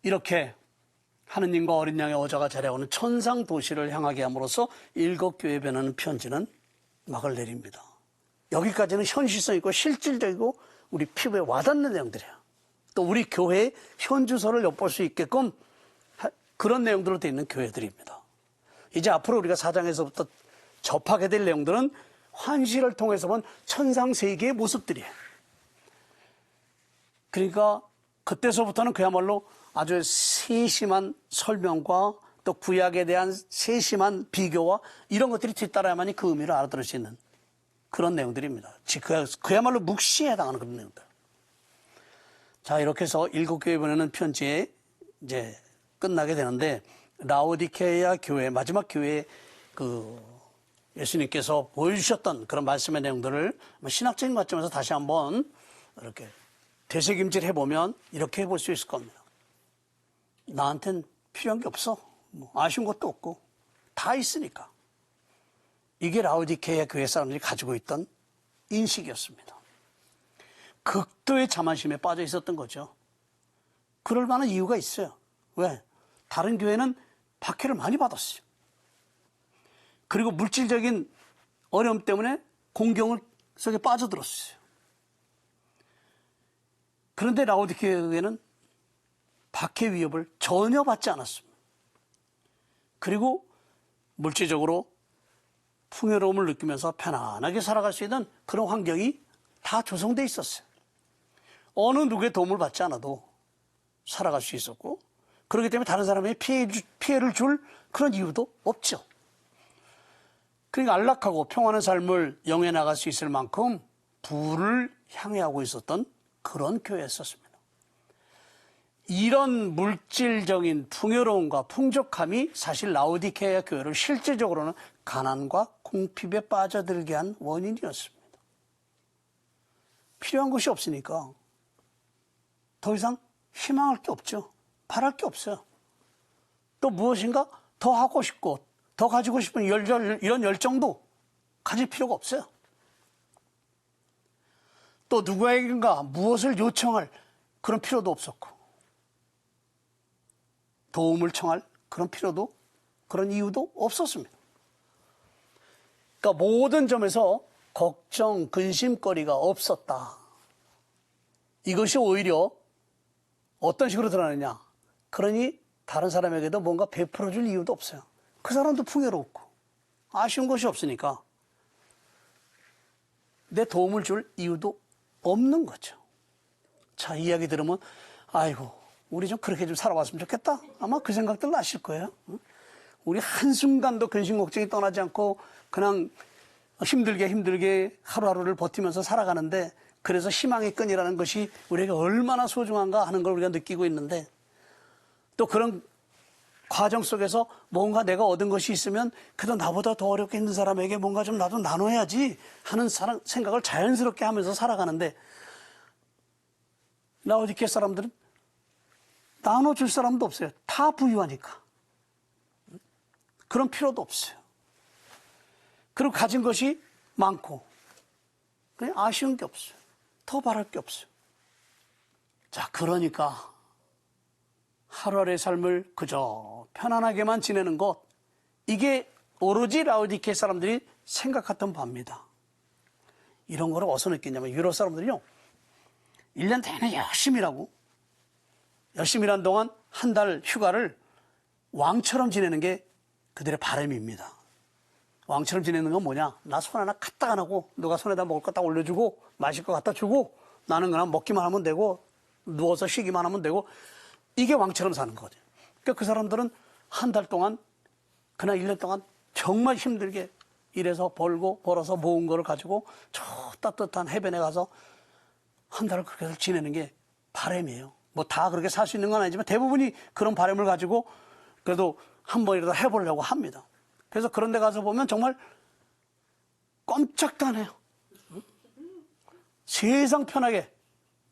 이렇게 하느님과 어린 양의 어자가 자리하고는 천상 도시를 향하게 함으로써 7교회에 변하는 편지는 막을 내립니다. 여기까지는 현실성 있고 실질적이고 우리 피부에 와닿는 내용들이에요. 또 우리 교회의 현주소를 엿볼 수 있게끔 그런 내용들로 되어 있는 교회들입니다. 이제 앞으로 우리가 4장에서부터 접하게 될 내용들은 환시를 통해서 본 천상 세계의 모습들이에요. 그러니까 그때서부터는 그야말로 아주 세심한 설명과 또 구약에 대한 세심한 비교와 이런 것들이 뒤따라야만이 그 의미를 알아들을 수 있는 그런 내용들입니다. 그야말로 묵시에 해당하는 그런 내용들. 자, 이렇게 해서 7교회에 보내는 편지에 이제 끝나게 되는데, 라오디케이아 교회, 마지막 교회에 예수님께서 보여주셨던 그런 말씀의 내용들을 신학적인 관점에서 다시 한번 이렇게 되새김질 해보면 이렇게 해볼 수 있을 겁니다. 나한텐 필요한 게 없어. 아쉬운 것도 없고 다 있으니까. 이게 라오디케이아 교회 사람들이 가지고 있던 인식이었습니다. 극도의 자만심에 빠져 있었던 거죠. 그럴 만한 이유가 있어요. 왜? 다른 교회는 박해를 많이 받았어요. 그리고 물질적인 어려움 때문에 공경 속에 빠져들었어요. 그런데 라오디케이아 교회는 박해 위협을 전혀 받지 않았습니다. 그리고 물질적으로 풍요로움을 느끼면서 편안하게 살아갈 수 있는 그런 환경이 다 조성되어 있었어요. 어느 누구의 도움을 받지 않아도 살아갈 수 있었고, 그렇기 때문에 다른 사람에게 피해를 줄 그런 이유도 없죠. 그러니까 안락하고 평안한 삶을 영위해 나갈 수 있을 만큼 부를 향해하고 있었던 그런 교회였었습니다. 이런 물질적인 풍요로움과 풍족함이 사실 라오디케이아 교회를 실질적으로는 가난과 궁핍에 빠져들게 한 원인이었습니다. 필요한 것이 없으니까 더 이상 희망할 게 없죠. 바랄 게 없어요. 또 무엇인가 더 하고 싶고 더 가지고 싶은 이런 열정도 가질 필요가 없어요. 또 누구에게인가 무엇을 요청할 그런 필요도 없었고, 도움을 청할 그런 필요도, 그런 이유도 없었습니다. 그러니까 모든 점에서 걱정, 근심거리가 없었다. 이것이 오히려 어떤 식으로 드러나느냐. 그러니 다른 사람에게도 뭔가 베풀어줄 이유도 없어요. 그 사람도 풍요롭고 아쉬운 것이 없으니까 내 도움을 줄 이유도 없는 거죠. 자, 이야기 들으면 아이고 우리 좀 그렇게 좀 살아봤으면 좋겠다. 아마 그 생각들 나실 거예요. 우리 한순간도 근심 걱정이 떠나지 않고 그냥 힘들게 하루하루를 버티면서 살아가는데, 그래서 희망의 끈이라는 것이 우리에게 얼마나 소중한가 하는 걸 우리가 느끼고 있는데, 또 그런 과정 속에서 뭔가 내가 얻은 것이 있으면 그래도 나보다 더 어렵게 힘든 사람에게 뭔가 좀 나도 나눠야지 하는 생각을 자연스럽게 하면서 살아가는데, 라오디케이아 사람들은 나눠줄 사람도 없어요. 다 부유하니까. 그런 필요도 없어요. 그리고 가진 것이 많고 그냥 아쉬운 게 없어요. 더 바랄 게 없어요. 자, 그러니까 하루하루의 삶을 그저 편안하게만 지내는 것, 이게 오로지 라오디케이아 사람들이 생각했던 바입니다. 이런 거를 어디서 느끼냐면, 유럽 사람들이요 1년 내내 열심히 일하고 열심히 일한 동안 한 달 휴가를 왕처럼 지내는 게 그들의 바람입니다. 왕처럼 지내는 건 뭐냐? 나 손 하나 갖다 안 하고 누가 손에다 먹을 거 딱 올려주고 마실 거 갖다 주고 나는 그냥 먹기만 하면 되고 누워서 쉬기만 하면 되고, 이게 왕처럼 사는 거죠. 그러니까 그 사람들은 한 달 동안, 그날 1년 동안 정말 힘들게 일해서 벌어서 모은 거를 가지고 저 따뜻한 해변에 가서 한 달을 그렇게 해서 지내는 게 바람이에요. 뭐 다 그렇게 살 수 있는 건 아니지만 대부분이 그런 바람을 가지고 그래도 한 번이라도 해보려고 합니다. 그래서 그런 데 가서 보면 정말 꼼짝도 안 해요. 세상 편하게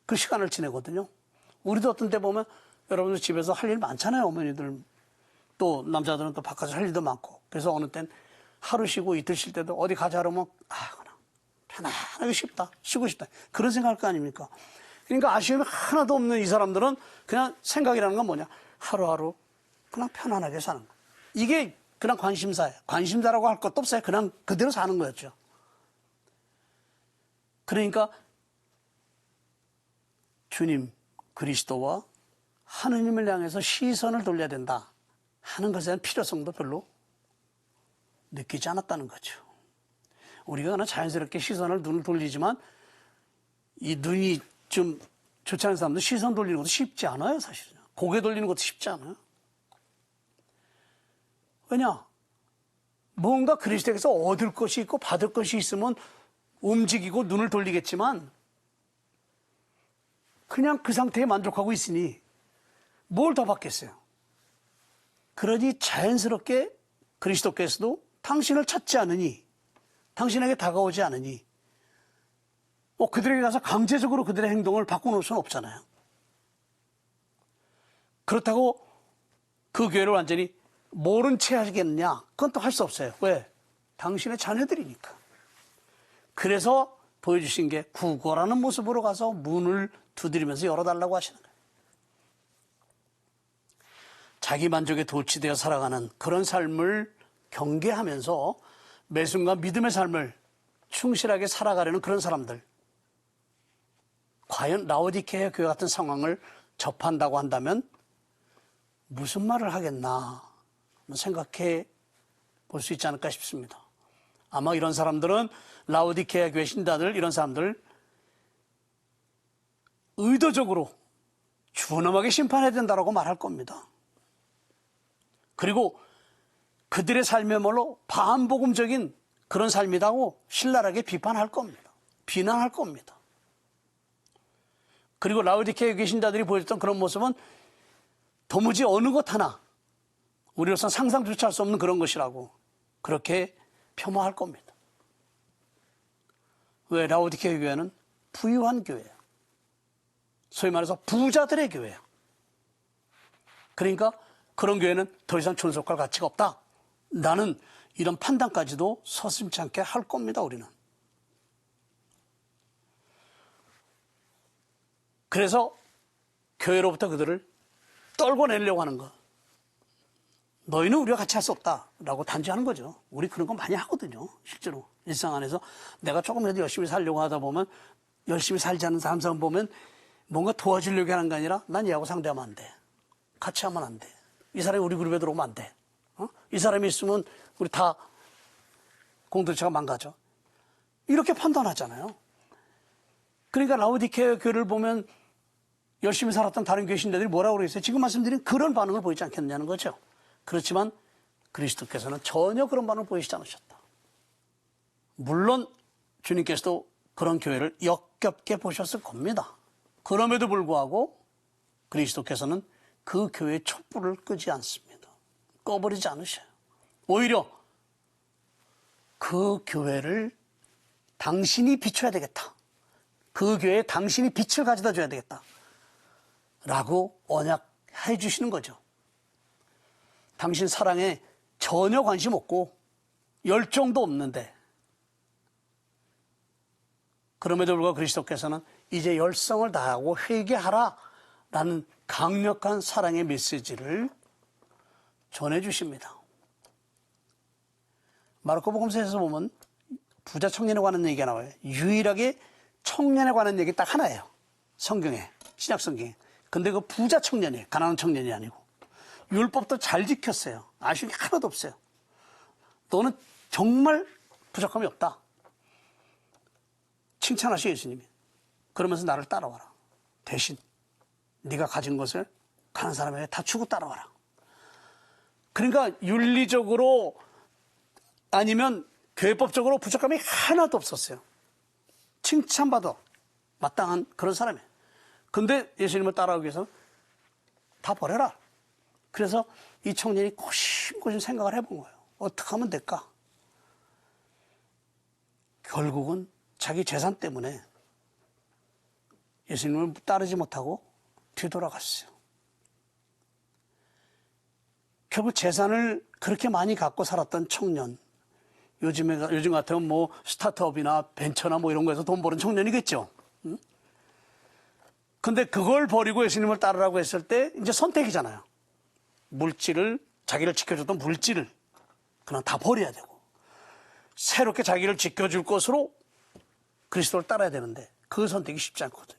그 시간을 지내거든요. 우리도 어떤 때 보면 여러분들 집에서 할 일 많잖아요. 어머니들. 또 남자들은 또 바깥에서 할 일도 많고. 그래서 어느 땐 하루 쉬고 이틀 쉴 때도 어디 가자 그러면 그냥 편안하게 쉬고 싶다. 그런 생각할 거 아닙니까? 그러니까 아쉬움이 하나도 없는 이 사람들은 그냥 생각이라는 건 뭐냐? 하루하루 그냥 편안하게 사는 거. 이게 그냥 관심사예요. 관심사라고 할 것도 없어요. 그냥 그대로 사는 거였죠. 그러니까 주님, 그리스도와 하느님을 향해서 시선을 돌려야 된다 하는 것에 대한 필요성도 별로 느끼지 않았다는 거죠. 우리가 그냥 자연스럽게 눈을 돌리지만 이 눈이 좀 좋지 않은 사람들 시선 돌리는 것도 쉽지 않아요, 사실은. 고개 돌리는 것도 쉽지 않아요. 왜냐? 뭔가 그리스도에게서 얻을 것이 있고 받을 것이 있으면 움직이고 눈을 돌리겠지만 그냥 그 상태에 만족하고 있으니 뭘 더 받겠어요? 그러니 자연스럽게 그리스도께서도 당신을 찾지 않으니, 당신에게 다가오지 않으니 그들에게 가서 강제적으로 그들의 행동을 바꿔놓을 수는 없잖아요. 그렇다고 그 교회를 완전히 모른 채 하시겠느냐? 그건 또 할 수 없어요. 왜? 당신의 자녀들이니까. 그래서 보여주신 게 구걸하는 모습으로 가서 문을 두드리면서 열어달라고 하시는 거예요. 자기 만족에 도취되어 살아가는 그런 삶을 경계하면서 매 순간 믿음의 삶을 충실하게 살아가려는 그런 사람들. 과연 라오디게아 교회 같은 상황을 접한다고 한다면 무슨 말을 하겠나 생각해 볼 수 있지 않을까 싶습니다. 아마 이런 사람들은 라오디게아 교회 신자들, 이런 사람들 의도적으로 준엄하게 심판해야 된다고 말할 겁니다. 그리고 그들의 삶이야말로 반복음적인 그런 삶이라고 신랄하게 비판할 겁니다. 비난할 겁니다. 그리고 라오디게아 교회 신자들이 보여줬던 그런 모습은 도무지 어느 것 하나 우리로서는 상상조차 할 수 없는 그런 것이라고 그렇게 폄하할 겁니다. 왜? 라오디게아 교회는 부유한 교회예요. 소위 말해서 부자들의 교회예요. 그러니까 그런 교회는 더 이상 존속할 가치가 없다. 나는 이런 판단까지도 서슴지 않게 할 겁니다, 우리는. 그래서 교회로부터 그들을 떨궈내려고 하는 거. 너희는 우리와 같이 할 수 없다라고 단죄하는 거죠. 우리 그런 거 많이 하거든요. 실제로 일상 안에서 내가 조금이라도 열심히 살려고 하다 보면 열심히 살지 않는 사람 보면 뭔가 도와주려고 하는 게 아니라 난 얘하고 상대하면 안 돼. 같이 하면 안 돼. 이 사람이 우리 그룹에 들어오면 안 돼. 이 사람이 있으면 우리 다 공동체가 망가져. 이렇게 판단하잖아요. 그러니까 라오디게아 교회를 보면 열심히 살았던 다른 교회 신자들이 뭐라고 그랬어요? 지금 말씀드린 그런 반응을 보이지 않겠느냐는 거죠. 그렇지만 그리스도께서는 전혀 그런 반응을 보이시지 않으셨다. 물론 주님께서도 그런 교회를 역겹게 보셨을 겁니다. 그럼에도 불구하고 그리스도께서는 그 교회의 촛불을 끄지 않습니다. 꺼버리지 않으셔요. 오히려 그 교회를 당신이 비춰야 되겠다. 그 교회에 당신이 빛을 가져다 줘야 되겠다. 라고 언약해 주시는 거죠. 당신 사랑에 전혀 관심 없고 열정도 없는데 그럼에도 불구하고 그리스도께서는 이제 열성을 다하고 회개하라 라는 강력한 사랑의 메시지를 전해주십니다. 마르코복음서에서 보면 부자 청년에 관한 얘기가 나와요. 유일하게 청년에 관한 얘기 딱 하나예요. 성경에, 신약 성경에. 근데 그 부자 청년이에요. 가난한 청년이 아니고. 율법도 잘 지켰어요. 아쉬운 게 하나도 없어요. 너는 정말 부족함이 없다. 칭찬하시오 예수님이. 그러면서 나를 따라와라. 대신 네가 가진 것을 가난한 사람에게 다 주고 따라와라. 그러니까 윤리적으로 아니면 교회법적으로 부족함이 하나도 없었어요. 칭찬받아 마땅한 그런 사람이에요. 근데 예수님을 따라오기 위해서 다 버려라. 그래서 이 청년이 고심고심 생각을 해본 거예요. 어떻게 하면 될까? 결국은 자기 재산 때문에 예수님을 따르지 못하고 뒤돌아갔어요. 결국 재산을 그렇게 많이 갖고 살았던 청년, 요즘 같으면 뭐 스타트업이나 벤처나 뭐 이런 거에서 돈 버는 청년이겠죠. 응? 근데 그걸 버리고 예수님을 따르라고 했을 때 이제 선택이잖아요. 자기를 지켜줬던 물질을 그냥 다 버려야 되고, 새롭게 자기를 지켜줄 것으로 그리스도를 따라야 되는데 그 선택이 쉽지 않거든요.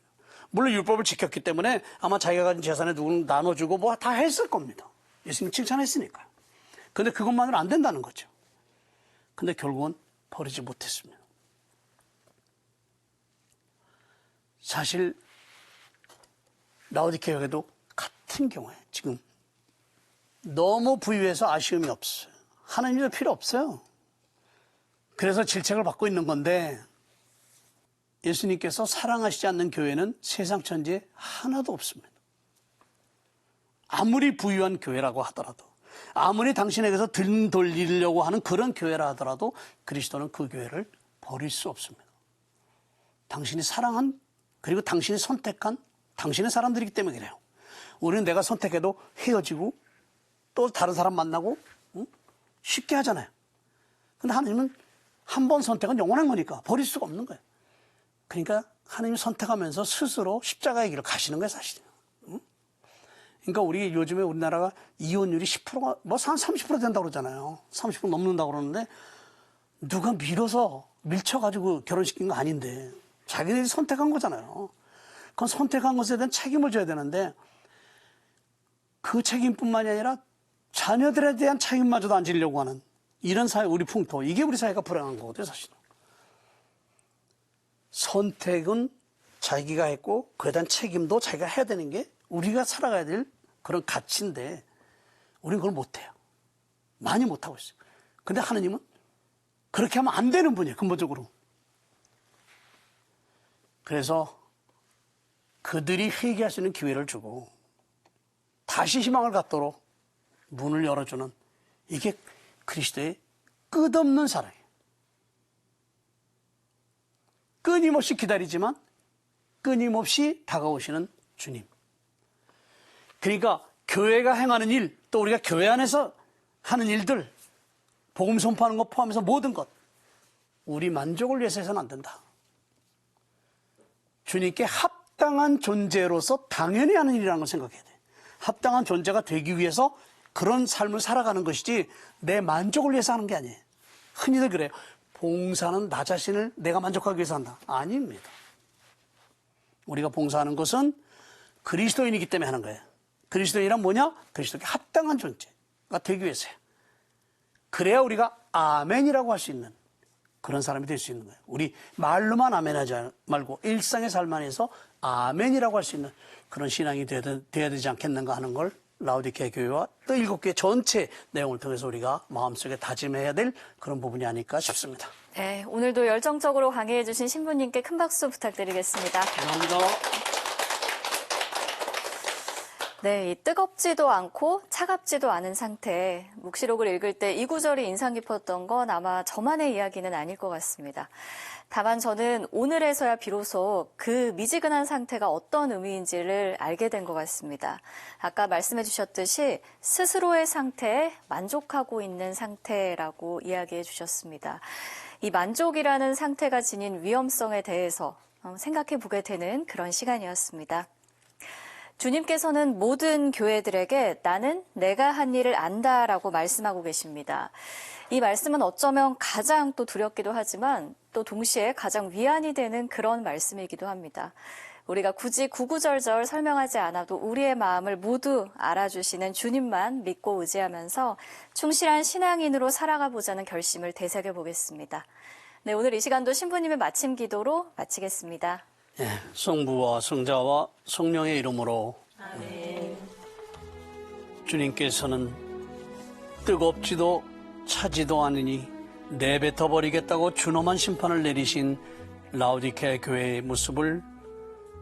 물론 율법을 지켰기 때문에 아마 자기가 가진 재산에 누구는 나눠주고 뭐 다 했을 겁니다. 예수님 칭찬했으니까요. 근데 그것만으로 안 된다는 거죠. 근데 결국은 버리지 못했습니다. 사실 라오디게아 교회도 같은 경우에 지금 너무 부유해서 아쉬움이 없어요. 하나님도 필요 없어요. 그래서 질책을 받고 있는 건데, 예수님께서 사랑하시지 않는 교회는 세상 천지에 하나도 없습니다. 아무리 부유한 교회라고 하더라도, 아무리 당신에게서 등 돌리려고 하는 그런 교회라 하더라도 그리스도는 그 교회를 버릴 수 없습니다. 당신이 사랑한, 그리고 당신이 선택한 당신의 사람들이기 때문에 그래요. 우리는 내가 선택해도 헤어지고 또 다른 사람 만나고 쉽게 하잖아요. 근데 하나님은 한 번 선택은 영원한 거니까 버릴 수가 없는 거예요. 그러니까 하나님이 선택하면서 스스로 십자가의 길을 가시는 거예요, 사실은. 그러니까 요즘에 우리나라가 이혼율이 10%가 뭐 한 30% 된다고 그러잖아요. 30% 넘는다고 그러는데, 누가 밀쳐가지고 결혼시킨 거 아닌데 자기들이 선택한 거잖아요. 그건 선택한 것에 대한 책임을 져야 되는데, 그 책임뿐만이 아니라 자녀들에 대한 책임마저도 안 지려고 하는 이런 사회, 우리 풍토, 이게 우리 사회가 불행한 거거든요, 사실은. 선택은 자기가 했고 그에 대한 책임도 자기가 해야 되는 게 우리가 살아가야 될 그런 가치인데, 우리는 그걸 못해요. 많이 못하고 있어요. 근데 하나님은 그렇게 하면 안 되는 분이에요, 근본적으로. 그래서 그들이 회개할 수 있는 기회를 주고 다시 희망을 갖도록 문을 열어주는, 이게 그리스도의 끝없는 사랑이에요. 끊임없이 기다리지만 끊임없이 다가오시는 주님. 그러니까 교회가 행하는 일, 또 우리가 교회 안에서 하는 일들, 복음 선포하는 것 포함해서 모든 것, 우리 만족을 위해서 해서는 안 된다. 주님께 합당한 존재로서 당연히 하는 일이라는 걸 생각해야 돼. 합당한 존재가 되기 위해서 그런 삶을 살아가는 것이지 내 만족을 위해서 하는 게 아니에요. 흔히들 그래요. 봉사는 나 자신을 내가 만족하기 위해서 한다. 아닙니다. 우리가 봉사하는 것은 그리스도인이기 때문에 하는 거예요. 그리스도인이란 뭐냐? 그리스도께 합당한 존재가 되기 위해서요. 그래야 우리가 아멘이라고 할 수 있는 그런 사람이 될 수 있는 거예요. 우리 말로만 아멘하지 말고 일상의 삶 안에서 아멘이라고 할 수 있는 그런 신앙이 돼야 되지 않겠는가 하는 걸 라오디게아 교회와 또 7교회 전체 내용을 통해서 우리가 마음속에 다짐해야 될 그런 부분이 아닐까 싶습니다. 네, 오늘도 열정적으로 강의해 주신 신부님께 큰 박수 부탁드리겠습니다. 감사합니다. 네, 이 뜨겁지도 않고 차갑지도 않은 상태. 묵시록을 읽을 때 이 구절이 인상 깊었던 건 아마 저만의 이야기는 아닐 것 같습니다. 다만 저는 오늘에서야 비로소 그 미지근한 상태가 어떤 의미인지를 알게 된 것 같습니다. 아까 말씀해 주셨듯이 스스로의 상태에 만족하고 있는 상태라고 이야기해 주셨습니다. 이 만족이라는 상태가 지닌 위험성에 대해서 생각해 보게 되는 그런 시간이었습니다. 주님께서는 모든 교회들에게 나는 내가 한 일을 안다라고 말씀하고 계십니다. 이 말씀은 어쩌면 가장 또 두렵기도 하지만 또 동시에 가장 위안이 되는 그런 말씀이기도 합니다. 우리가 굳이 구구절절 설명하지 않아도 우리의 마음을 모두 알아주시는 주님만 믿고 의지하면서 충실한 신앙인으로 살아가 보자는 결심을 되새겨 보겠습니다. 네, 오늘 이 시간도 신부님의 마침 기도로 마치겠습니다. 예, 성부와 성자와 성령의 이름으로 아멘. 주님께서는 뜨겁지도 차지도 않으니 내뱉어 버리겠다고 준엄한 심판을 내리신 라오디게아 교회의 모습을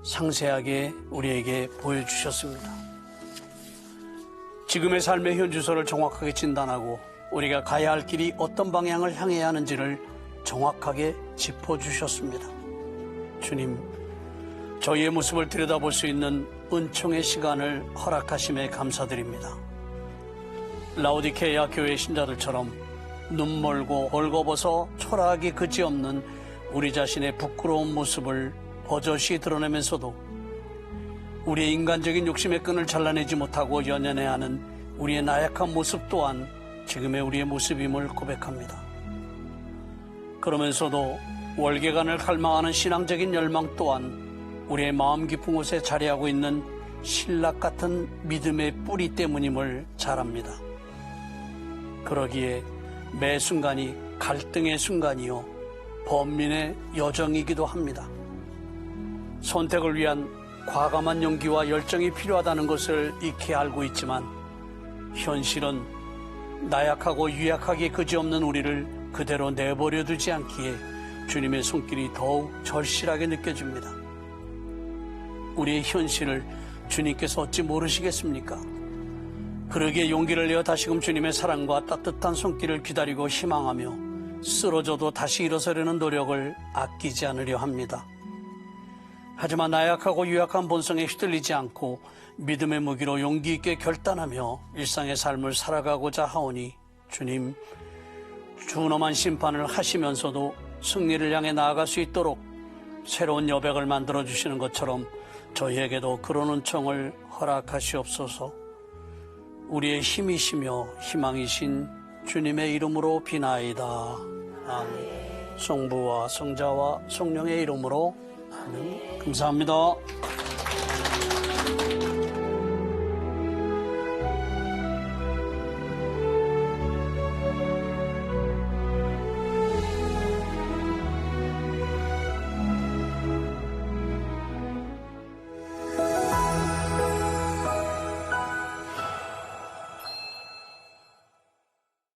상세하게 우리에게 보여주셨습니다. 지금의 삶의 현주소를 정확하게 진단하고 우리가 가야 할 길이 어떤 방향을 향해야 하는지를 정확하게 짚어주셨습니다. 주님, 저희의 모습을 들여다볼 수 있는 은총의 시간을 허락하심에 감사드립니다. 라오디게아 교회 신자들처럼 눈멀고 벌거벗어 초라하기 그지없는 우리 자신의 부끄러운 모습을 버젓이 드러내면서도 우리의 인간적인 욕심의 끈을 잘라내지 못하고 연연해야 하는 우리의 나약한 모습 또한 지금의 우리의 모습임을 고백합니다. 그러면서도 월계관을 갈망하는 신앙적인 열망 또한 우리의 마음 깊은 곳에 자리하고 있는 신락 같은 믿음의 뿌리 때문임을 잘 압니다. 그러기에 매 순간이 갈등의 순간이요 번민의 여정이기도 합니다. 선택을 위한 과감한 용기와 열정이 필요하다는 것을 익히 알고 있지만 현실은 나약하고 유약하기 그지없는 우리를 그대로 내버려 두지 않기에 주님의 손길이 더욱 절실하게 느껴집니다. 우리의 현실을 주님께서 어찌 모르시겠습니까? 그러기에 용기를 내어 다시금 주님의 사랑과 따뜻한 손길을 기다리고 희망하며 쓰러져도 다시 일어서려는 노력을 아끼지 않으려 합니다. 하지만 나약하고 유약한 본성에 휘둘리지 않고 믿음의 무기로 용기 있게 결단하며 일상의 삶을 살아가고자 하오니 주님, 준엄한 심판을 하시면서도 승리를 향해 나아갈 수 있도록 새로운 여백을 만들어주시는 것처럼 저희에게도 그런 은총을 허락하시옵소서. 우리의 힘이시며 희망이신 주님의 이름으로 비나이다. 아멘. 성부와 성자와 성령의 이름으로 아멘. 감사합니다.